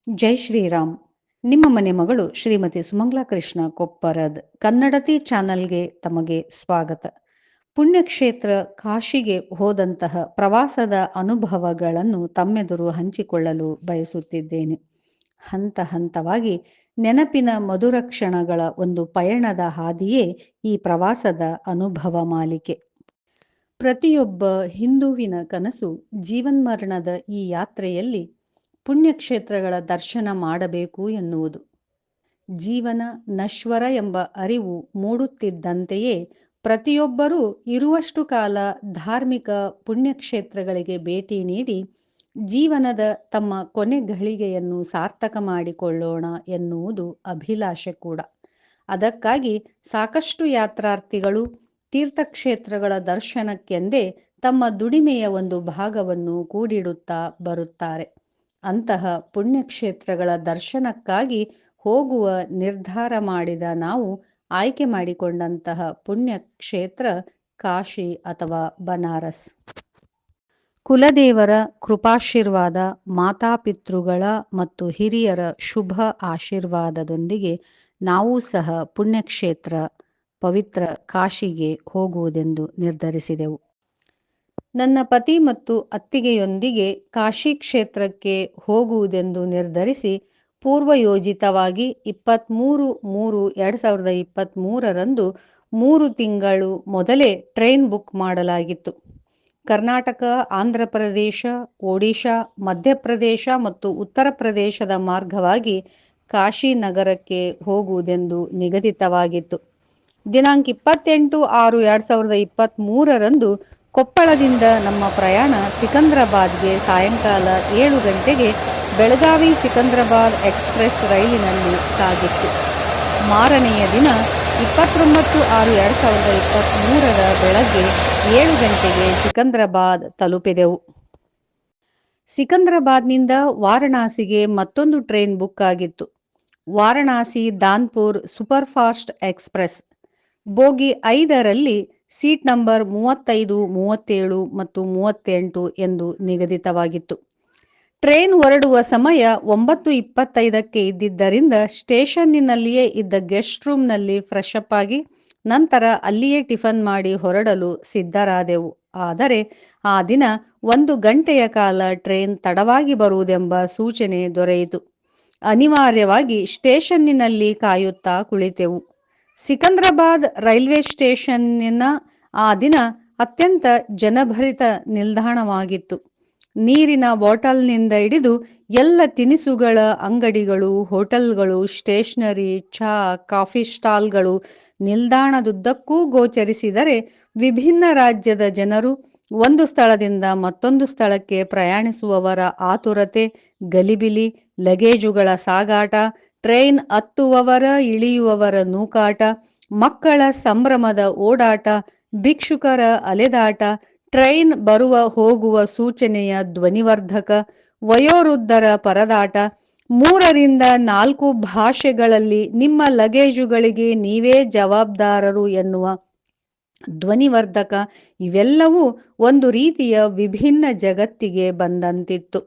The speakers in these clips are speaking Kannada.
ಜೈ ಶ್ರೀರಾಮ್. ನಿಮ್ಮ ಮನೆ ಮಗಳು ಶ್ರೀಮತಿ ಸುಮಂಗ್ಲಾ ಕೃಷ್ಣ ಕೊಪ್ಪರದ್ ಕನ್ನಡತಿ ಚಾನಲ್ಗೆ ತಮಗೆ ಸ್ವಾಗತ. ಪುಣ್ಯಕ್ಷೇತ್ರ ಕಾಶಿಗೆ ಹೋದಂತಹ ಪ್ರವಾಸದ ಅನುಭವಗಳನ್ನು ತಮ್ಮೆದುರು ಹಂಚಿಕೊಳ್ಳಲು ಬಯಸುತ್ತಿದ್ದೇನೆ. ಹಂತ ಹಂತವಾಗಿ ನೆನಪಿನ ಮಧುರ ಕ್ಷಣಗಳ ಒಂದು ಪಯಣದ ಹಾದಿಯೇ ಈ ಪ್ರವಾಸದ ಅನುಭವ ಮಾಲಿಕೆ. ಪ್ರತಿಯೊಬ್ಬ ಹಿಂದುವಿನ ಕನಸು ಜೀವನ್ಮರಣದ ಈ ಯಾತ್ರೆಯಲ್ಲಿ ಪುಣ್ಯಕ್ಷೇತ್ರಗಳ ದರ್ಶನ ಮಾಡಬೇಕು ಎನ್ನುವುದು. ಜೀವನ ನಶ್ವರ ಎಂಬ ಅರಿವು ಮೂಡುತ್ತಿದ್ದಂತೆಯೇ ಪ್ರತಿಯೊಬ್ಬರೂ ಇರುವಷ್ಟು ಕಾಲ ಧಾರ್ಮಿಕ ಪುಣ್ಯಕ್ಷೇತ್ರಗಳಿಗೆ ಭೇಟಿ ನೀಡಿ ಜೀವನದ ತಮ್ಮ ಕೊನೆ ಘಳಿಗೆಯನ್ನು ಸಾರ್ಥಕ ಮಾಡಿಕೊಳ್ಳೋಣ ಎನ್ನುವುದು ಅಭಿಲಾಷೆ ಕೂಡ. ಅದಕ್ಕಾಗಿ ಸಾಕಷ್ಟು ಯಾತ್ರಾರ್ಥಿಗಳು ತೀರ್ಥಕ್ಷೇತ್ರಗಳ ದರ್ಶನಕ್ಕೆಂದೇ ತಮ್ಮ ದುಡಿಮೆಯ ಒಂದು ಭಾಗವನ್ನು ಕೂಡಿಡುತ್ತಾ ಬರುತ್ತಾರೆ. ಅಂತಹ ಪುಣ್ಯಕ್ಷೇತ್ರಗಳ ದರ್ಶನಕ್ಕಾಗಿ ಹೋಗುವ ನಿರ್ಧಾರ ಮಾಡಿದ ನಾವು ಆಯ್ಕೆ ಮಾಡಿಕೊಂಡಂತಹ ಪುಣ್ಯಕ್ಷೇತ್ರ ಕಾಶಿ ಅಥವಾ ಬನಾರಸ್. ಕುಲದೇವರ ಕೃಪಾಶೀರ್ವಾದ, ಮಾತಾಪಿತೃಗಳ ಮತ್ತು ಹಿರಿಯರ ಶುಭ ಆಶೀರ್ವಾದದೊಂದಿಗೆ ನಾವು ಸಹ ಪುಣ್ಯಕ್ಷೇತ್ರ ಪವಿತ್ರ ಕಾಶಿಗೆ ಹೋಗುವುದೆಂದು ನಿರ್ಧರಿಸಿದೆವು. ನನ್ನ ಪತಿ ಮತ್ತು ಅತ್ತಿಗೆಯೊಂದಿಗೆ ಕಾಶಿ ಕ್ಷೇತ್ರಕ್ಕೆ ಹೋಗುವುದೆಂದು ನಿರ್ಧರಿಸಿ ಪೂರ್ವಯೋಜಿತವಾಗಿ 23/3/2023 3 ತಿಂಗಳು ಮೊದಲೇ ಟ್ರೈನ್ ಬುಕ್ ಮಾಡಲಾಗಿತ್ತು. ಕರ್ನಾಟಕ, ಆಂಧ್ರ ಪ್ರದೇಶ, ಒಡಿಶಾ, ಮಧ್ಯಪ್ರದೇಶ ಮತ್ತು ಉತ್ತರ ಪ್ರದೇಶದ ಮಾರ್ಗವಾಗಿ ಕಾಶಿ ನಗರಕ್ಕೆ ಹೋಗುವುದೆಂದು ನಿಗದಿತವಾಗಿತ್ತು. ದಿನಾಂಕ 28/6/2023 ಕೊಪ್ಪಳದಿಂದ ನಮ್ಮ ಪ್ರಯಾಣ ಸಿಕಂದ್ರಾಬಾದ್ಗೆ ಸಾಯಂಕಾಲ 7 ಗಂಟೆಗೆ ಬೆಳಗಾವಿ ಸಿಕಂದ್ರಾಬಾದ್ ಎಕ್ಸ್ಪ್ರೆಸ್ ರೈಲಿನಲ್ಲಿ ಸಾಗಿತ್ತು. ಮಾರನೆಯ ದಿನ 29/6/2023 ಬೆಳಗ್ಗೆ 7 ಗಂಟೆಗೆ ಸಿಕಂದ್ರಾಬಾದ್ ತಲುಪಿದೆವು. ಸಿಕಂದ್ರಾಬಾದ್ನಿಂದ ವಾರಣಾಸಿಗೆ ಮತ್ತೊಂದು ಟ್ರೈನ್ ಬುಕ್ ಆಗಿತ್ತು. Varanasi Danapur super fast express bogie 5ರಲ್ಲಿ ಸೀಟ್ ನಂಬರ್ 35, 37 ಮತ್ತು 38 ಎಂದು ನಿಗದಿತವಾಗಿತ್ತು. ಟ್ರೈನ್ ಹೊರಡುವ ಸಮಯ 9:25ಕ್ಕೆ ಇದ್ದಿದ್ದರಿಂದ ಸ್ಟೇಷನ್ನಿನಲ್ಲಿಯೇ ಇದ್ದ ಗೆಸ್ಟ್ ರೂಮ್ನಲ್ಲಿ ಫ್ರೆಶ್ ಅಪ್ ಆಗಿ ನಂತರ ಅಲ್ಲಿಯೇ ಟಿಫನ್ ಮಾಡಿ ಹೊರಡಲು ಸಿದ್ಧರಾದೆವು. ಆದರೆ ಆ ದಿನ 1 ಗಂಟೆಯ ಕಾಲ ಟ್ರೈನ್ ತಡವಾಗಿ ಬರುವುದೆಂಬ ಸೂಚನೆ ದೊರೆಯಿತು. ಅನಿವಾರ್ಯವಾಗಿ ಸ್ಟೇಷನ್ನಿನಲ್ಲಿ ಕಾಯುತ್ತಾ ಕುಳಿತೆವು. ಸಿಕಂದ್ರಾಬಾದ್ ರೈಲ್ವೆ ಸ್ಟೇಷನ್ನಿನ ಆ ದಿನ ಅತ್ಯಂತ ಜನಭರಿತ ನಿಲ್ದಾಣವಾಗಿತ್ತು. ನೀರಿನ ಬಾಟಲ್ನಿಂದ ಹಿಡಿದು ಎಲ್ಲ ತಿನಿಸುಗಳ ಅಂಗಡಿಗಳು, ಹೋಟೆಲ್ಗಳು, ಸ್ಟೇಷನರಿ, ಚಹಾ, ಕಾಫಿ ಸ್ಟಾಲ್ಗಳು ನಿಲ್ದಾಣದುದ್ದಕ್ಕೂ ಗೋಚರಿಸಿದರೆ ವಿಭಿನ್ನ ರಾಜ್ಯದ ಜನರು ಒಂದು ಸ್ಥಳದಿಂದ ಮತ್ತೊಂದು ಸ್ಥಳಕ್ಕೆ ಪ್ರಯಾಣಿಸುವವರ ಆತುರತೆ, ಗಲಿಬಿಲಿ, ಲಗೇಜುಗಳ ಸಾಗಾಟ, ಟ್ರೈನ್ ಹತ್ತುವವರ ಇಳಿಯುವವರ ನೂಕಾಟ, ಮಕ್ಕಳ ಸಂಭ್ರಮದ ಓಡಾಟ, ಭಿಕ್ಷುಕರ ಅಲೆದಾಟ, ಟ್ರೈನ್ ಬರುವ ಹೋಗುವ ಸೂಚನೆಯ ಧ್ವನಿವರ್ಧಕ, ವಯೋವೃದ್ಧರ ಪರದಾಟ, 3ರಿಂದ 4 ಭಾಷೆಗಳಲ್ಲಿ ನಿಮ್ಮ ಲಗೇಜುಗಳಿಗೆ ನೀವೇ ಜವಾಬ್ದಾರರು ಎನ್ನುವ ಧ್ವನಿವರ್ಧಕ ಇವೆಲ್ಲವೂ ಒಂದು ರೀತಿಯ ವಿಭಿನ್ನ ಜಗತ್ತಿಗೆ ಬಂದಂತಿತ್ತು.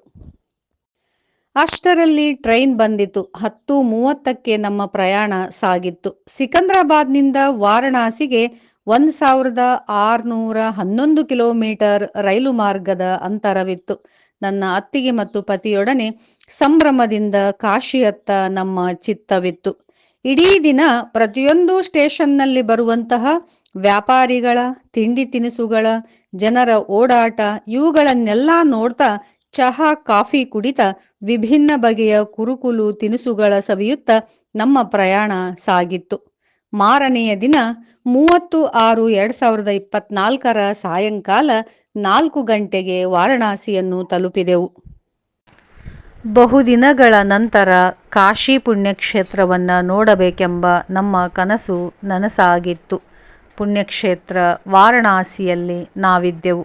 ಅಷ್ಟರಲ್ಲಿ ಟ್ರೈನ್ ಬಂದಿತು. 10:30ಕ್ಕೆ ನಮ್ಮ ಪ್ರಯಾಣ ಸಾಗಿತ್ತು. ಸಿಕಂದ್ರಾಬಾದ್ನಿಂದ ವಾರಣಾಸಿಗೆ 1611 ಕಿಲೋಮೀಟರ್ ರೈಲು ಮಾರ್ಗದ ಅಂತರವಿತ್ತು. ನನ್ನ ಅತ್ತಿಗೆ ಮತ್ತು ಪತಿಯೊಡನೆ ಸಂಭ್ರಮದಿಂದ ಕಾಶಿಯತ್ತ ನಮ್ಮ ಚಿತ್ತವಿತ್ತು. ಇಡೀ ದಿನ ಪ್ರತಿಯೊಂದು ಸ್ಟೇಷನ್ನಲ್ಲಿ ಬರುವಂತಹ ವ್ಯಾಪಾರಿಗಳ, ತಿಂಡಿ ತಿನಿಸುಗಳ, ಜನರ ಓಡಾಟ ಇವುಗಳನ್ನೆಲ್ಲ ನೋಡ್ತಾ ಚಹಾ ಕಾಫಿ ಕುಡಿತ ವಿಭಿನ್ನ ಬಗೆಯ ಕುರುಕುಲು ತಿನಿಸುಗಳ ಸವಿಯುತ್ತ ನಮ್ಮ ಪ್ರಯಾಣ ಸಾಗಿತ್ತು. ಮಾರನೆಯ ದಿನ 30/6/2024 ಸಾಯಂಕಾಲ 4 ಗಂಟೆಗೆ ವಾರಣಾಸಿಯನ್ನು ತಲುಪಿದೆವು. ಬಹುದಿನಗಳ ನಂತರ ಕಾಶಿ ಪುಣ್ಯಕ್ಷೇತ್ರವನ್ನು ನೋಡಬೇಕೆಂಬ ನಮ್ಮ ಕನಸು ನನಸಾಗಿತ್ತು. ಪುಣ್ಯಕ್ಷೇತ್ರ ವಾರಣಾಸಿಯಲ್ಲಿ ನಾವಿದ್ದೆವು.